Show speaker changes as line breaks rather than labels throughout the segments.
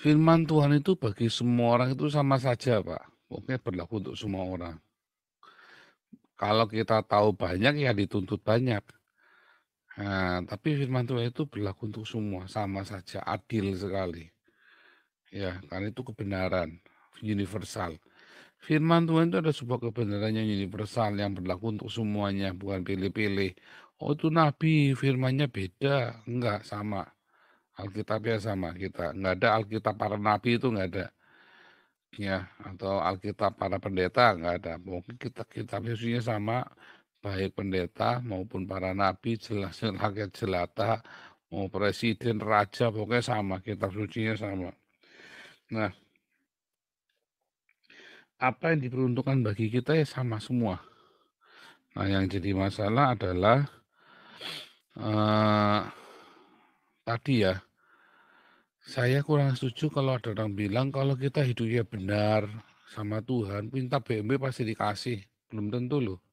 Firman Tuhan itu bagi semua orang itu sama saja, Pak. Pokoknya berlaku untuk semua orang. Kalau kita tahu banyak, ya dituntut banyak. Nah, tapi firman Tuhan itu berlaku untuk semua, sama saja, adil sekali. Ya, karena itu kebenaran, universal. Firman Tuhan itu ada sebuah kebenaran yang universal, yang berlaku untuk semuanya, bukan pilih-pilih. Oh, itu nabi, firmannya beda. Enggak, sama. Alkitabnya sama kita. Enggak ada Alkitab para nabi, itu enggak ada. Ya, atau Alkitab para pendeta enggak ada. Mungkin kitab Yesusnya sama, baik pendeta maupun para nabi, jelas rakyat jelata, mau presiden, raja, pokoknya sama, kitab sucinya sama. Nah, apa yang diperuntukkan bagi kita ya sama semua. Nah, yang jadi masalah adalah tadi ya, saya kurang setuju kalau ada orang bilang kalau kita hidupnya benar sama Tuhan, minta BMW pasti dikasih. Belum tentu loh,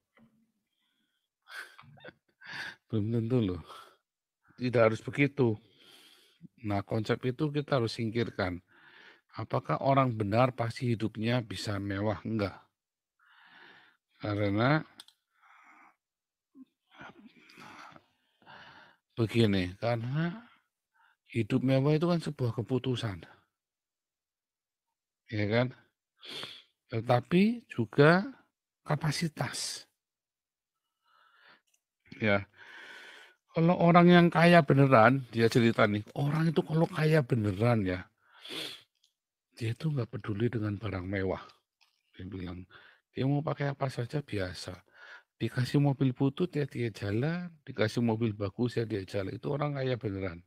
belum tentu loh. Tidak harus begitu. Nah, konsep itu kita harus singkirkan. Apakah orang benar pasti hidupnya bisa mewah? Enggak. Karena begini, karena hidup mewah itu kan sebuah keputusan, ya kan? Tetapi juga kapasitas. Ya, kalau orang yang kaya beneran, dia cerita nih, orang itu kalau kaya beneran ya, dia itu nggak peduli dengan barang mewah. Dia bilang, dia mau pakai apa saja biasa. Dikasih mobil butut ya dia jalan, dikasih mobil bagus ya dia jalan. Itu orang kaya beneran.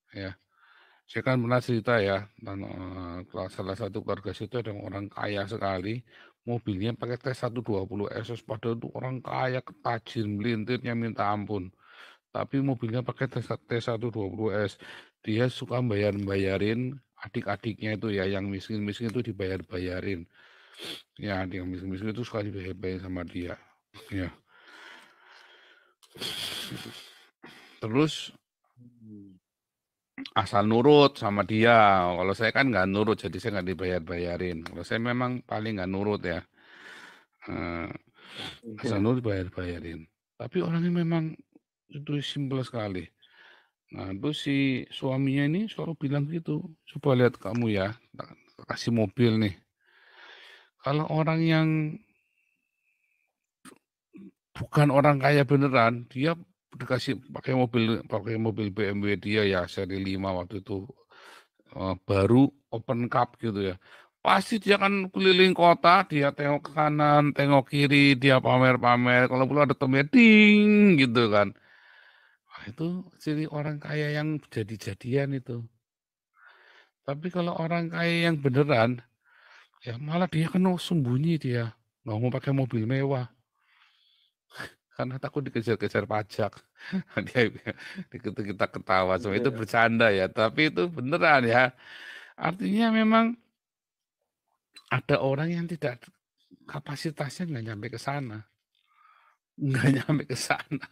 Ya, saya kan pernah cerita ya, salah satu keluarga situ ada orang kaya sekali, mobilnya pakai T120 SOS, padahal itu orang kaya, tajir, melintirnya minta ampun. Tapi mobilnya pakai T120S. Dia suka bayarin adik-adiknya itu ya, yang miskin-miskin itu dibayar-bayarin. Ya, yang miskin-miskin itu suka dibayar-bayarin sama dia. Ya. Terus asal nurut sama dia. Kalau saya kan nggak nurut, jadi saya nggak dibayar-bayarin. Kalau saya memang paling nggak nurut ya. Asal
Iya.
nurut bayar-bayarin. Tapi orangnya memang itu simpel sekali. Nah, terus si suaminya ini selalu bilang gitu, coba lihat kamu ya, tak kasih mobil nih. Kalau orang yang bukan orang kaya beneran, dia dikasih pakai mobil BMW dia ya seri 5 waktu itu baru open cup gitu ya. Pasti dia akan keliling kota, dia tengok ke kanan, tengok kiri, dia pamer-pamer. Kalau perlu ada temennya, ding gitu kan. Wah, itu ciri orang kaya yang jadi-jadian itu. Tapi kalau orang kaya yang beneran, ya malah dia kena sembunyi dia. Nggak mau pakai mobil mewah. Karena takut dikejar-kejar pajak. Dia kita ketawa, semua itu
Iya.
bercanda ya. Tapi itu beneran ya. Artinya memang ada orang yang tidak kapasitasnya nggak nyampe ke sana. Nggak nyampe ke sana.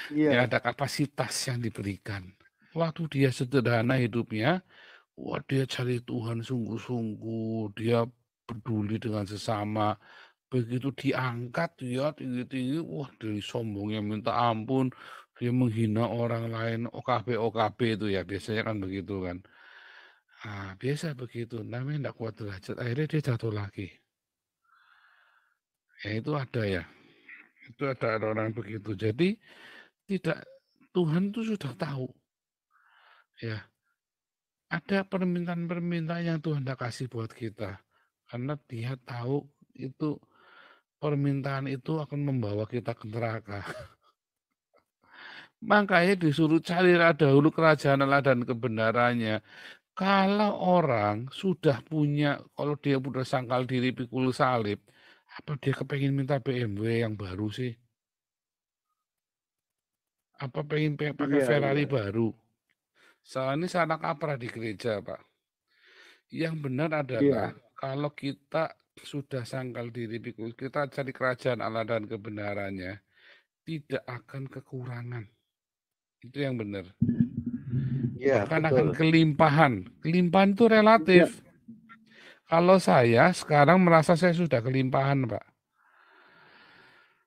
Ya
Iya.
ada kapasitas yang diberikan. Waktu dia sederhana hidupnya, wah dia cari Tuhan sungguh-sungguh, dia peduli dengan sesama. Begitu diangkat dia tinggi-tinggi, wah dari sombongnya minta ampun, dia menghina orang lain, OKB-OKB itu ya, biasanya kan begitu kan. Ah, biasa begitu, namanya tidak kuat derajat, akhirnya dia jatuh lagi. Ya itu ada ya, itu ada orang begitu. Jadi tidak, Tuhan itu sudah tahu ya, ada permintaan-permintaan yang Tuhan tidak kasih buat kita. Karena dia tahu itu permintaan itu akan membawa kita ke neraka. Makanya disuruh carilah dahulu kerajaan Allah dan kebenarannya. Kalau orang sudah punya, kalau dia sudah sangkal diri pikul salib, apa dia kepengen minta BMW yang baru sih? Apa pengen pakai
Iya.
Ferrari
Iya.
baru? Soalnya ini salah kaprah di gereja, Pak. Yang benar adalah
Iya.
kalau kita sudah sangkal diri pikul, kita cari kerajaan Allah dan kebenarannya, tidak akan kekurangan. Itu yang benar.
Iya,
bahkan akan
betul.
kelimpahan. Kelimpahan itu relatif.
Iya,
Kalau saya sekarang merasa saya sudah kelimpahan, Pak.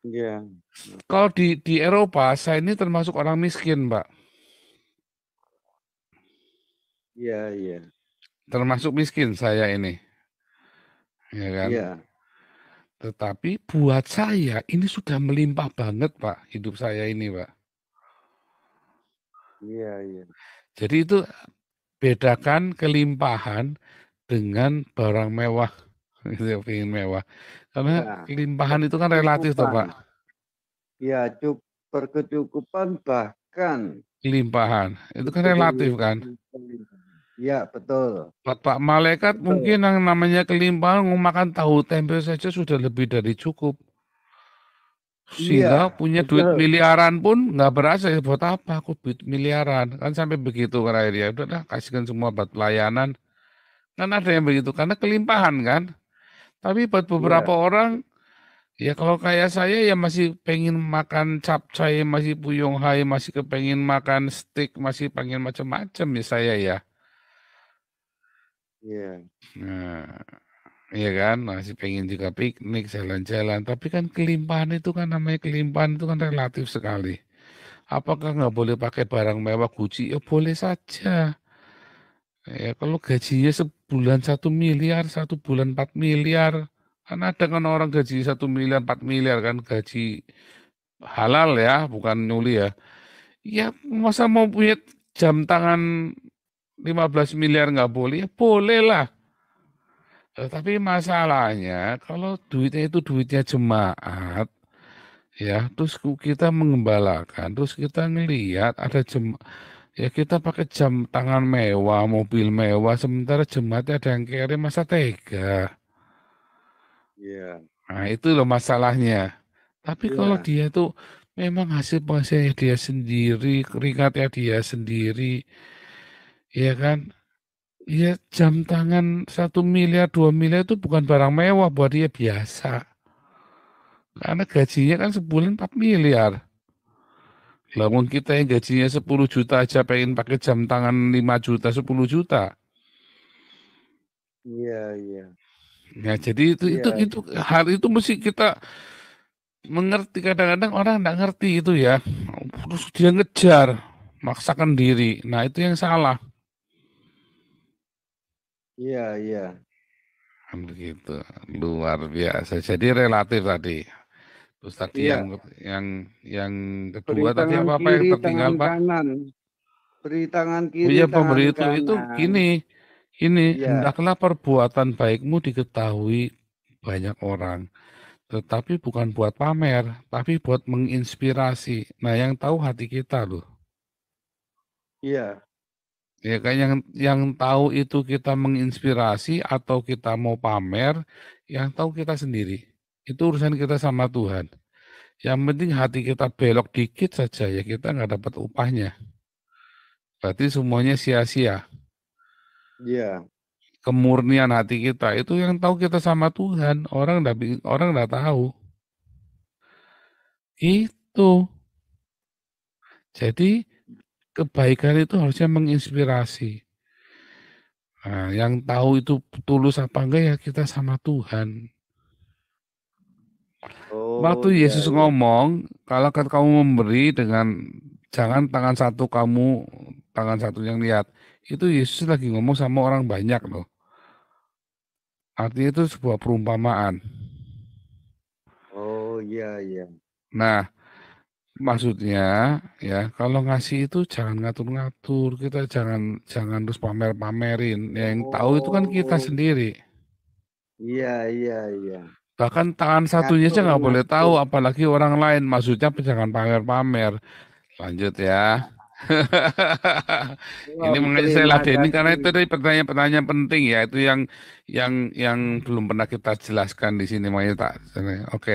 iya,
Kalau di Eropa, saya ini termasuk orang miskin, Pak.
iya, iya,
Termasuk miskin saya ini, ya kan?
iya,
Tetapi buat saya ini sudah melimpah banget, Pak, hidup saya ini, Pak.
iya, iya.
Jadi itu bedakan kelimpahan dengan barang mewah. Itu yang pengen mewah. Karena
Iya,
kelimpahan itu kan relatif, toh,
berkecukupan.
Pak.
Ya, berkecukupan bahkan
Kelimpahan itu kan
lebih
relatif kan.
ya, betul.
Pak malaikat mungkin
Betul.
yang namanya kelimpahan mau makan tahu tempe saja sudah lebih dari cukup. Sehingga
Iya,
punya duit
betul.
miliaran pun nggak berasa ya buat apa aku duit miliaran kan sampai begitu kan akhirnya udah kasihkan semua buat pelayanan kan ada yang begitu karena kelimpahan kan tapi buat beberapa
Iya,
orang ya kalau kayak saya ya masih pengen makan capcay masih buyung hai masih kepengen makan steak masih pengen macam-macam ya saya ya
iya,
nah iya kan masih pengen juga piknik jalan-jalan tapi kan kelimpahan itu kan namanya kelimpahan itu kan relatif sekali. Apakah nggak boleh pakai barang mewah Gucci? Ya boleh saja. Ya kalau gajinya sebulan 1 miliar, 1 bulan 4 miliar. Kan ada kan orang gaji 1 miliar, 4 miliar kan gaji halal ya, bukan nyuli ya. Ya masa mau punya jam tangan 15 miliar nggak boleh? Ya boleh lah. Tapi masalahnya kalau duitnya itu duitnya jemaat, ya terus kita mengembalakan, terus kita ngelihat ada jemaat. Ya kita pakai jam tangan mewah, mobil mewah, sementara jemaatnya ada yang kere masa tega.
iya,
Nah itu loh masalahnya. Tapi kalau
iya,
dia tuh memang hasil penghasilannya dia sendiri, keringatnya dia sendiri, ya kan? Ya jam tangan 1 miliar, 2 miliar itu bukan barang mewah buat dia biasa. Karena gajinya kan sebulan 4 miliar. Lamun kita yang gajinya 10 juta aja pengen pakai jam tangan 5 juta, 10 juta.
iya, iya,
Ya, jadi
iya,
itu hal itu mesti kita mengerti kadang-kadang orang nggak ngerti itu ya. Terus dia ngejar, maksakan diri. Nah, itu yang salah.
iya, iya,
Kan begitu. Luar biasa. Jadi relatif tadi. Terus tadi
iya.
yang yang
Beri
kedua tadi
tangan
apa yang
kiri,
tertinggal,
tangan
Pak?
kanan. Beri tangan
Oh
kiri,
ya,
tangan
pemberi itu
kanan.
gini,
Iya,
hendaklah perbuatan baikmu diketahui banyak orang. Tetapi bukan buat pamer, tapi buat menginspirasi. Nah, yang tahu hati kita loh.
iya,
Ya kan yang tahu itu kita menginspirasi atau kita mau pamer, yang tahu kita sendiri. Itu urusan kita sama Tuhan. Yang penting hati kita belok dikit saja ya kita nggak dapat upahnya. Berarti semuanya sia-sia.
iya.
Kemurnian hati kita itu yang tahu kita sama Tuhan. Orang nggak tahu. Itu. Jadi kebaikan itu harusnya menginspirasi. Nah, yang tahu itu tulus apa enggak ya kita sama Tuhan.
Oh,
Waktu
iya,
Yesus
iya.
ngomong, kalau kan kamu memberi dengan jangan tangan satu kamu, tangan satu yang lihat. Itu Yesus lagi ngomong sama orang banyak loh. Artinya itu sebuah perumpamaan.
Oh, iya, iya.
Nah, maksudnya ya kalau ngasih itu jangan ngatur-ngatur, kita jangan jangan terus pamer-pamerin. Yang tahu itu kan kita
Oh,
sendiri.
iya, iya, iya.
Bahkan tangan satunya aja
Ngatur,
nggak boleh tahu,
ngatur.
apalagi orang lain. Maksudnya jangan pamer-pamer. Lanjut ya. Ini
Belum,
mengajak saya
terima
ladeni karena
kasih.
itu dari pertanyaan-pertanyaan penting ya. Itu yang belum pernah kita jelaskan di sini. Makanya tak. Oke.